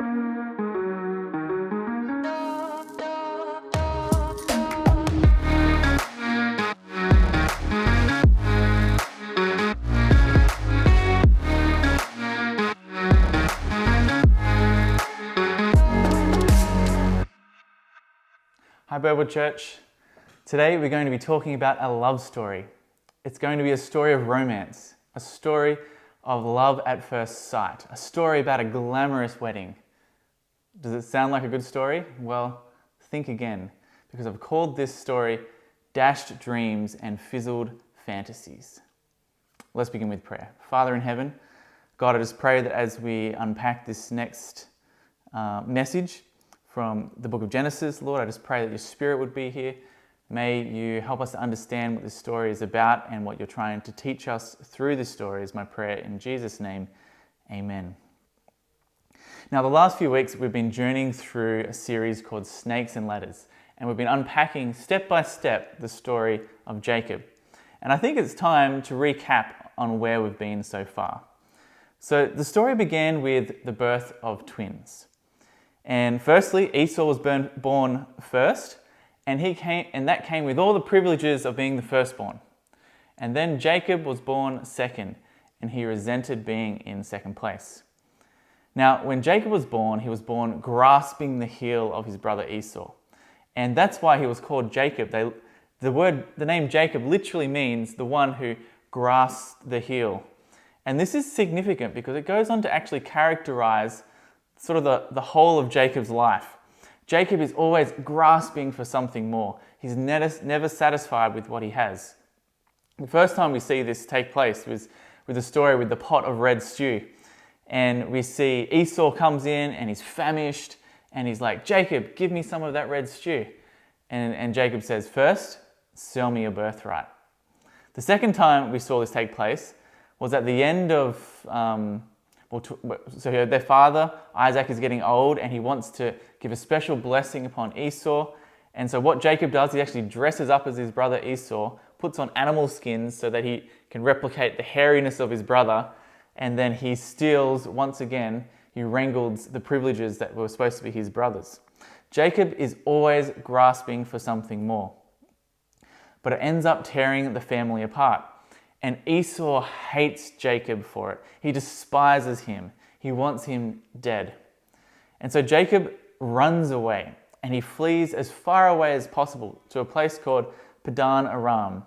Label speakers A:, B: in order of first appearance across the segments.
A: Hi Birdwood Church. Today we're going to be talking about a love story. It's going to be a story of romance, a story of love at first sight, a story about a glamorous wedding. Does it sound like a good story? Well, think again, because I've called this story Dashed Dreams and Fizzled Fantasies. Let's begin with prayer. Father in heaven, God, I just pray that as we unpack this next message from the book of Genesis, Lord, I just pray that your Spirit would be here. May you help us to understand what this story is about and what you're trying to teach us through this story is my prayer in Jesus' name. Amen. Now, the last few weeks we've been journeying through a series called Snakes and Ladders, and we've been unpacking step by step the story of Jacob. And I think it's time to recap on where we've been so far. So the story began with the birth of twins. And firstly, Esau was born first, and that came with all the privileges of being the firstborn. And then Jacob was born second, and he resented being in second place. Now, when Jacob was born, he was born grasping the heel of his brother Esau. And that's why he was called Jacob. The name Jacob literally means the one who grasps the heel. And this is significant because it goes on to actually characterize sort of the whole of Jacob's life. Jacob is always grasping for something more. He's never satisfied with what he has. The first time we see this take place was with the story with the pot of red stew. And we see Esau comes in and he's famished and he's like, Jacob, give me some of that red stew. And Jacob says, first, sell me your birthright. The second time we saw this take place was at the end of so their father, Isaac, is getting old and he wants to give a special blessing upon Esau. And so what Jacob does, he actually dresses up as his brother Esau, puts on animal skins so that he can replicate the hairiness of his brother. And then he steals, once again, he wrangles the privileges that were supposed to be his brother's. Jacob is always grasping for something more. But it ends up tearing the family apart. And Esau hates Jacob for it. He despises him. He wants him dead. And so Jacob runs away and he flees as far away as possible to a place called Padan Aram.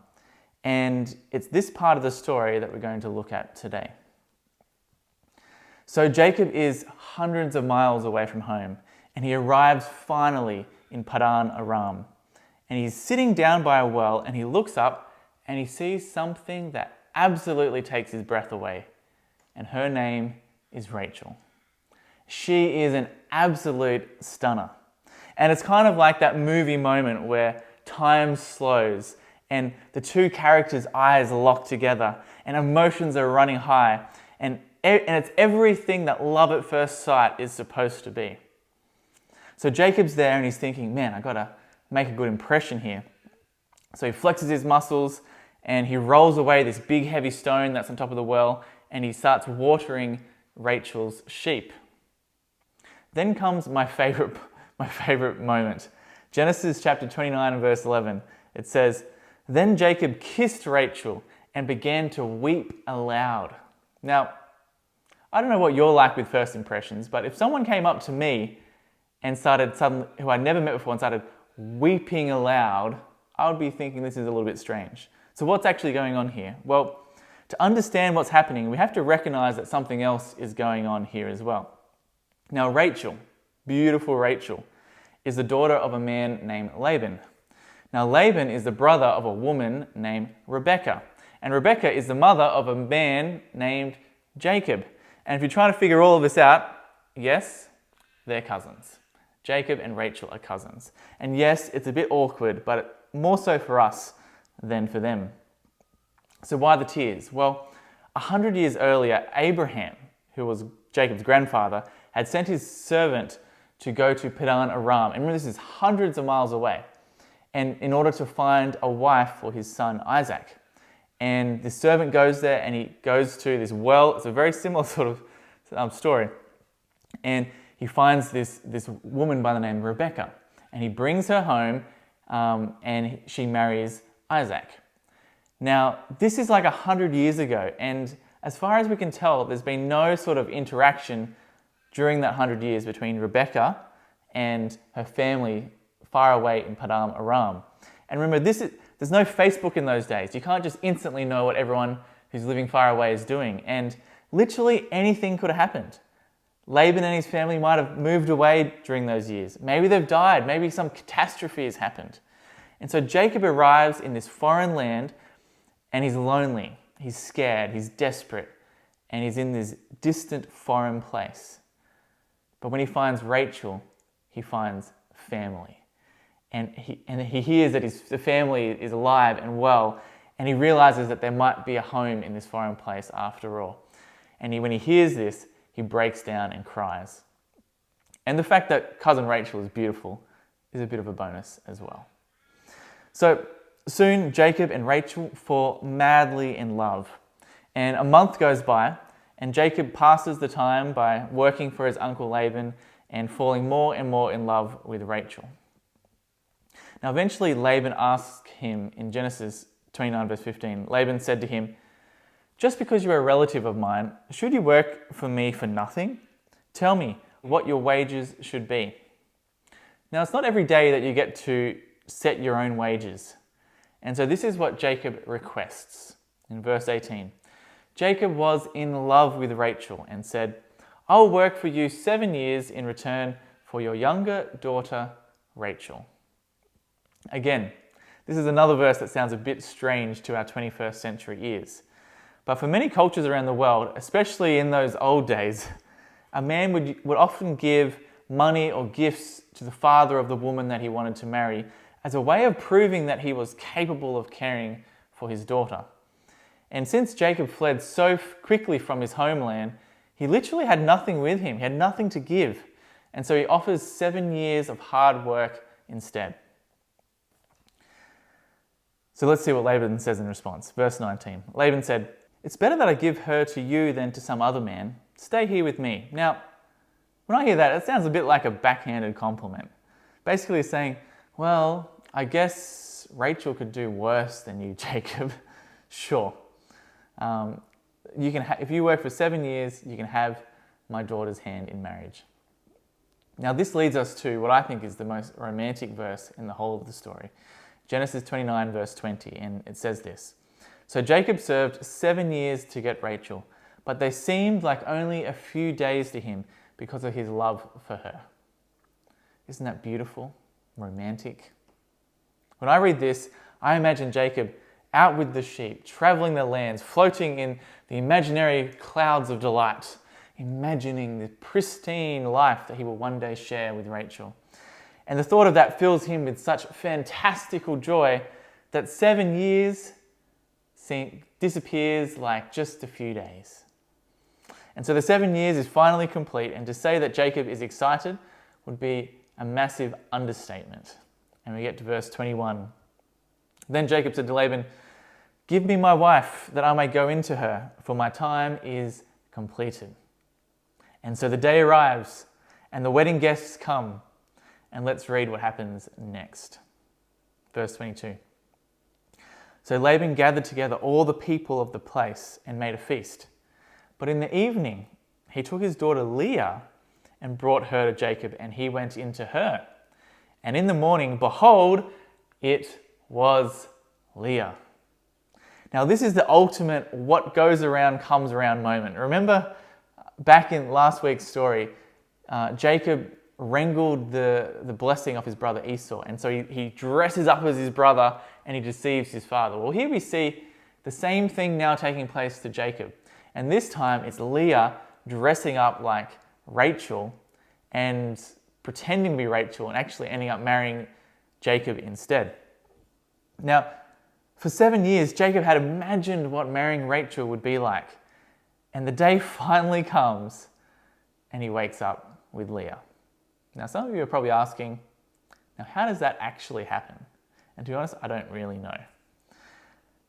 A: And it's this part of the story that we're going to look at today. So Jacob is hundreds of miles away from home and he arrives finally in Padan Aram. And he's sitting down by a well and he looks up and he sees something that absolutely takes his breath away. And her name is Rachel. She is an absolute stunner. And it's kind of like that movie moment where time slows and the two characters' eyes lock together and emotions are running high. And it's everything that love at first sight is supposed to be. So Jacob's there and he's thinking, man, I gotta make a good impression here. So he flexes his muscles and he rolls away this big heavy stone that's on top of the well and he starts watering Rachel's sheep. Then comes my favorite moment. Genesis chapter 29 and verse 11. It says, then Jacob kissed Rachel and began to weep aloud. Now, I don't know what you're like with first impressions, but if someone came up to me and who I'd never met before and started weeping aloud, I would be thinking this is a little bit strange. So what's actually going on here? Well, to understand what's happening, we have to recognize that something else is going on here as well. Now Rachel, beautiful Rachel, is the daughter of a man named Laban. Now Laban is the brother of a woman named Rebecca. And Rebecca is the mother of a man named Jacob. And if you're trying to figure all of this out, yes, they're cousins. Jacob and Rachel are cousins. And yes, it's a bit awkward, but more so for us than for them. So why the tears? Well, 100 years earlier, Abraham, who was Jacob's grandfather, had sent his servant to go to Padan Aram. And remember, this is hundreds of miles away. And in order to find a wife for his son Isaac. And the servant goes there and he goes to this well. It's a very similar sort of story. And he finds this woman by the name of Rebecca, and he brings her home, and she marries Isaac. Now, this is like 100 years ago, and as far as we can tell, there's been no sort of interaction during that 100 years between Rebecca and her family far away in Paddan Aram. And remember, there's no Facebook in those days. You can't just instantly know what everyone who's living far away is doing. And literally anything could have happened. Laban and his family might have moved away during those years. Maybe they've died. Maybe some catastrophe has happened. And so Jacob arrives in this foreign land, and he's lonely. He's scared. He's desperate. And he's in this distant foreign place. But when he finds Rachel, he finds family. And he hears that the family is alive and well, and he realizes that there might be a home in this foreign place after all. And when he hears this, he breaks down and cries. And the fact that cousin Rachel is beautiful is a bit of a bonus as well. So soon Jacob and Rachel fall madly in love. And a month goes by, and Jacob passes the time by working for his uncle Laban and falling more and more in love with Rachel. Now eventually Laban asks him in Genesis 29 verse 15, Laban said to him, "Just because you're a relative of mine, should you work for me for nothing? Tell me what your wages should be." Now it's not every day that you get to set your own wages. And so this is what Jacob requests in verse 18. Jacob was in love with Rachel and said, "I'll work for you 7 years in return for your younger daughter, Rachel." Again, this is another verse that sounds a bit strange to our 21st century ears. But for many cultures around the world, especially in those old days, a man would often give money or gifts to the father of the woman that he wanted to marry as a way of proving that he was capable of caring for his daughter. And since Jacob fled so quickly from his homeland, he literally had nothing with him. He had nothing to give. And so he offers 7 years of hard work instead. So let's see what Laban says in response. Verse 19. Laban said, "It's better that I give her to you than to some other man. Stay here with me." Now, when I hear that, it sounds a bit like a backhanded compliment. Basically saying, well, I guess Rachel could do worse than you, Jacob. Sure. If you work for 7 years, you can have my daughter's hand in marriage. Now this leads us to what I think is the most romantic verse in the whole of the story. Genesis 29 verse 20, and it says this. "So Jacob served 7 years to get Rachel, but they seemed like only a few days to him because of his love for her." Isn't that beautiful? Romantic? When I read this, I imagine Jacob out with the sheep, traveling the lands, floating in the imaginary clouds of delight, imagining the pristine life that he will one day share with Rachel. And the thought of that fills him with such fantastical joy that 7 years disappears like just a few days. And so the 7 years is finally complete, and to say that Jacob is excited would be a massive understatement. And we get to verse 21. Then Jacob said to Laban, "Give me my wife that I may go into her, for my time is completed." And so the day arrives, and the wedding guests come. And let's read what happens next. Verse 22. "So Laban gathered together all the people of the place and made a feast. But in the evening, he took his daughter Leah and brought her to Jacob, and he went into her. And in the morning, behold, it was Leah." Now this is the ultimate what goes around comes around moment. Remember back in last week's story, Jacob wrangled the blessing of his brother Esau, and so he dresses up as his brother and he deceives his father. Well, here we see the same thing now taking place to Jacob, and this time it's Leah dressing up like Rachel and pretending to be Rachel and actually ending up marrying Jacob instead. Now, for 7 years, Jacob had imagined what marrying Rachel would be like, and the day finally comes and he wakes up with Leah. Now, some of you are probably asking, now how does that actually happen? And to be honest, I don't really know.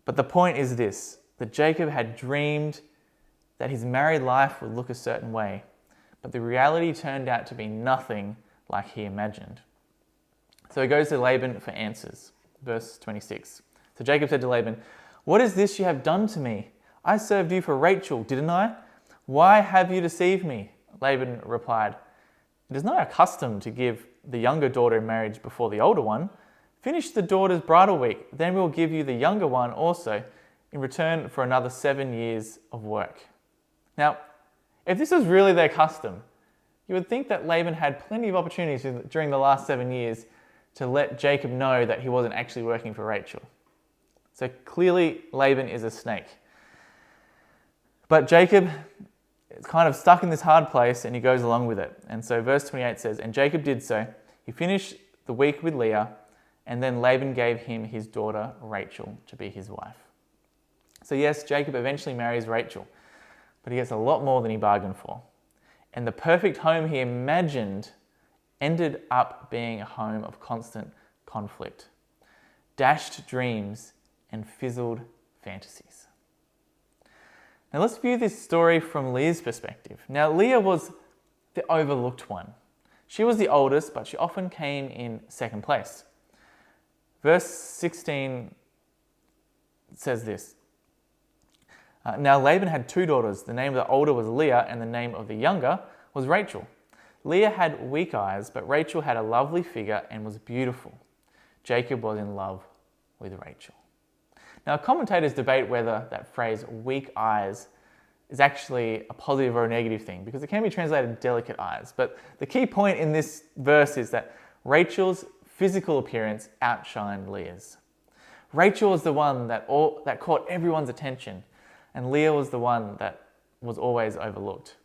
A: But the point is this, that Jacob had dreamed that his married life would look a certain way. but the reality turned out to be nothing like he imagined. So he goes to Laban for answers. Verse 26. So Jacob said to Laban, "What is this you have done to me? I served you for Rachel, didn't I? Why have you deceived me?" Laban replied, "It is not our custom to give the younger daughter in marriage before the older one. Finish the daughter's bridal week, then we will give you the younger one also in return for another 7 years of work." Now, if this was really their custom, you would think that Laban had plenty of opportunities during the last 7 years to let Jacob know that he wasn't actually working for Rachel. So clearly Laban is a snake. But Jacob is kind of stuck in this hard place and he goes along with it. And so verse 28 says, "And Jacob did so. He finished the week with Leah, and then Laban gave him his daughter Rachel to be his wife." So yes, Jacob eventually marries Rachel, but he gets a lot more than he bargained for. And the perfect home he imagined ended up being a home of constant conflict, dashed dreams, and fizzled fantasies. Now let's view this story from Leah's perspective. Now Leah was the overlooked one. She was the oldest, but she often came in second place. Verse 16 says this. Now Laban had 2 daughters. The name of the older was Leah, and the name of the younger was Rachel. Leah had weak eyes, but Rachel had a lovely figure and was beautiful. Jacob was in love with Rachel. Now commentators debate whether that phrase, weak eyes, is actually a positive or a negative thing, because it can be translated delicate eyes. But the key point in this verse is that Rachel's physical appearance outshined Leah's. Rachel was the one that caught everyone's attention, and Leah was the one that was always overlooked.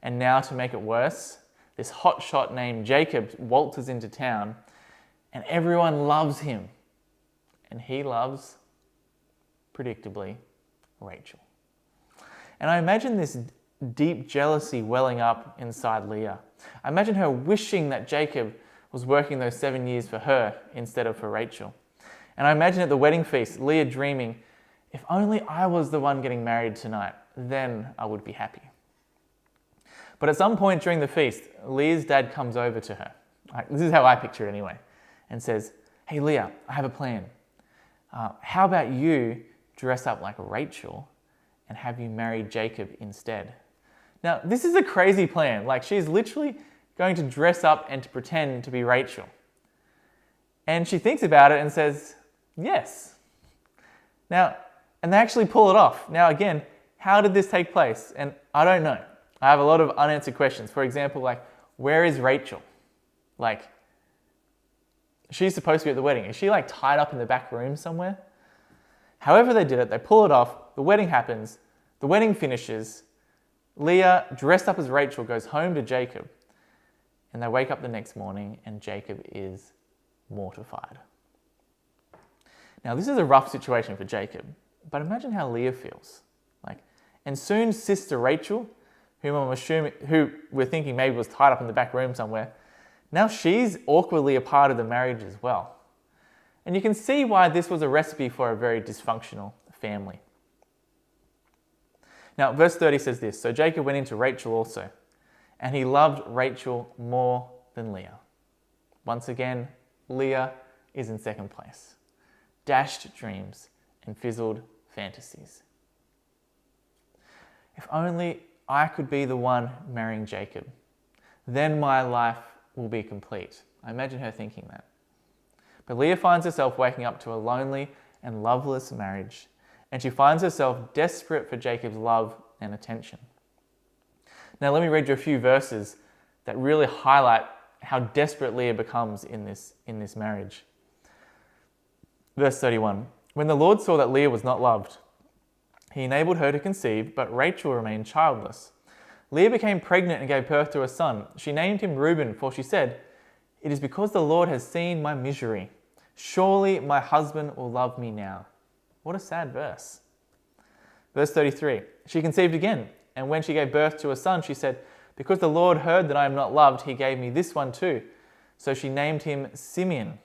A: And now, to make it worse, this hotshot named Jacob waltzes into town, and everyone loves him. And he loves, predictably, Rachel. And I imagine this deep jealousy welling up inside Leah. I imagine her wishing that Jacob was working those 7 years for her instead of for Rachel. And I imagine at the wedding feast, Leah dreaming, "If only I was the one getting married tonight, then I would be happy." But at some point during the feast, Leah's dad comes over to her. This is how I picture it anyway, and says, "Hey Leah, I have a plan. How about you dress up like Rachel and have you marry Jacob instead?" Now, this is a crazy plan. Like, she's literally going to dress up and to pretend to be Rachel. And she thinks about it and says, yes. Now, and they actually pull it off. Now, again, how did this take place? And I don't know. I have a lot of unanswered questions. For example, like, where is Rachel? Like, she's supposed to be at the wedding. Is she like tied up in the back room somewhere? However they did it, they pull it off, the wedding happens, the wedding finishes, Leah, dressed up as Rachel, goes home to Jacob, and they wake up the next morning and Jacob is mortified. Now, this is a rough situation for Jacob, but imagine how Leah feels. And soon sister Rachel, who we're thinking maybe was tied up in the back room somewhere, now she's awkwardly a part of the marriage as well. And you can see why this was a recipe for a very dysfunctional family. Now, verse 30 says this, "So Jacob went into Rachel also, and he loved Rachel more than Leah." Once again, Leah is in second place. Dashed dreams and fizzled fantasies. If only I could be the one marrying Jacob, then my life will be complete. I imagine her thinking that. But Leah finds herself waking up to a lonely and loveless marriage, and she finds herself desperate for Jacob's love and attention. Now let me read you a few verses that really highlight how desperate Leah becomes in this marriage. Verse 31, "When the Lord saw that Leah was not loved, he enabled her to conceive, but Rachel remained childless. Leah became pregnant and gave birth to a son. She named him Reuben, for she said, 'It is because the Lord has seen my misery. Surely my husband will love me now.'" What a sad verse. Verse 33, "She conceived again, and when she gave birth to a son, she said, 'Because the Lord heard that I am not loved, he gave me this one too.' So she named him Simeon."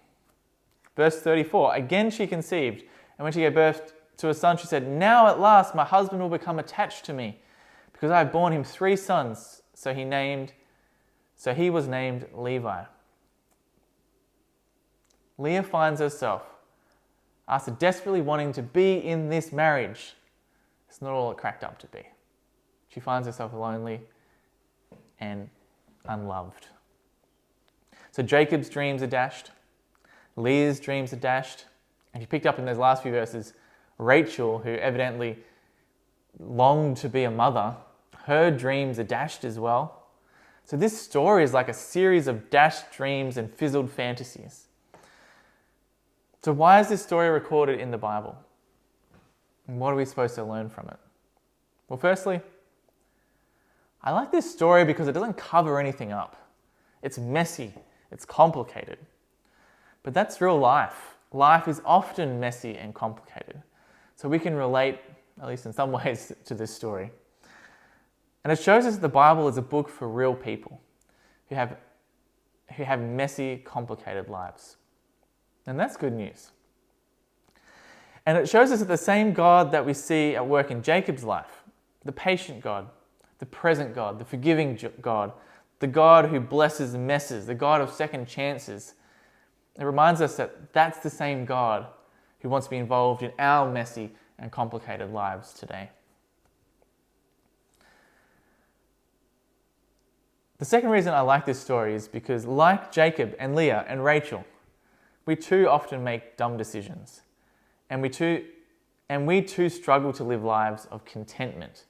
A: Verse 34, "Again she conceived, and when she gave birth to a son, she said, 'Now at last my husband will become attached to me, because I have borne him 3 sons.' so he was named Levi. Leah finds herself, after desperately wanting to be in this marriage, it's not all it cracked up to be. She finds herself lonely and unloved. So Jacob's dreams are dashed. Leah's dreams are dashed. And if you picked up in those last few verses, Rachel, who evidently longed to be a mother, her dreams are dashed as well. So this story is like a series of dashed dreams and fizzled fantasies. So why is this story recorded in the Bible? And what are we supposed to learn from it? Well, firstly, I like this story because it doesn't cover anything up. It's messy, it's complicated. But that's real life. Life is often messy and complicated. So we can relate, at least in some ways, to this story. And it shows us that the Bible is a book for real people who have messy, complicated lives. And that's good news. And it shows us that the same God that we see at work in Jacob's life, the patient God, the present God, the forgiving God, the God who blesses messes, the God of second chances, it reminds us that that's the same God who wants to be involved in our messy and complicated lives today. The second reason I like this story is because, like Jacob and Leah and Rachel, we too often make dumb decisions. And we too struggle to live lives of contentment.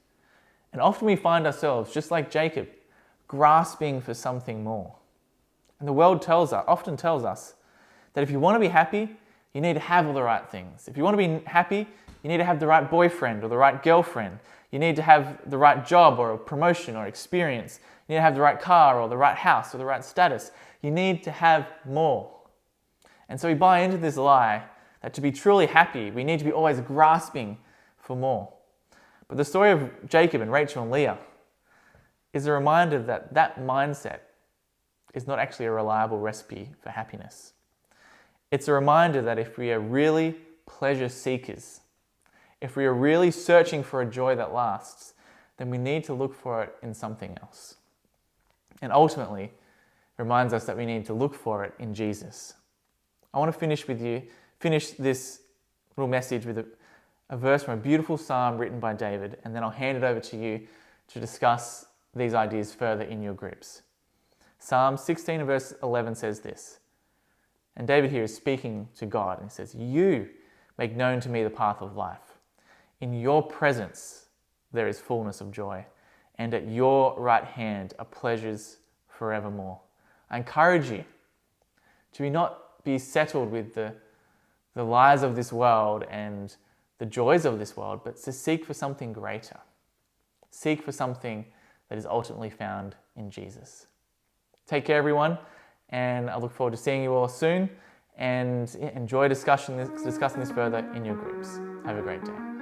A: And often we find ourselves, just like Jacob, grasping for something more. And the world often tells us that if you want to be happy, you need to have all the right things. If you want to be happy, you need to have the right boyfriend or the right girlfriend. You need to have the right job or a promotion or experience. You need to have the right car or the right house or the right status. You need to have more. And so we buy into this lie that to be truly happy, we need to be always grasping for more. But the story of Jacob and Rachel and Leah is a reminder that that mindset is not actually a reliable recipe for happiness. It's a reminder that if we are really pleasure seekers, if we are really searching for a joy that lasts, then we need to look for it in something else. And ultimately, it reminds us that we need to look for it in Jesus. I want to finish this little message with a verse from a beautiful psalm written by David, and then I'll hand it over to you to discuss these ideas further in your groups. Psalm 16 verse 11 says this, and David here is speaking to God, and he says, "You make known to me the path of life. In your presence there is fullness of joy, and at your right hand are pleasures forevermore." I encourage you to not be settled with the lies of this world and the joys of this world, but to seek for something greater. Seek for something that is ultimately found in Jesus. Take care, everyone, and I look forward to seeing you all soon, and enjoy discussing this further in your groups. Have a great day.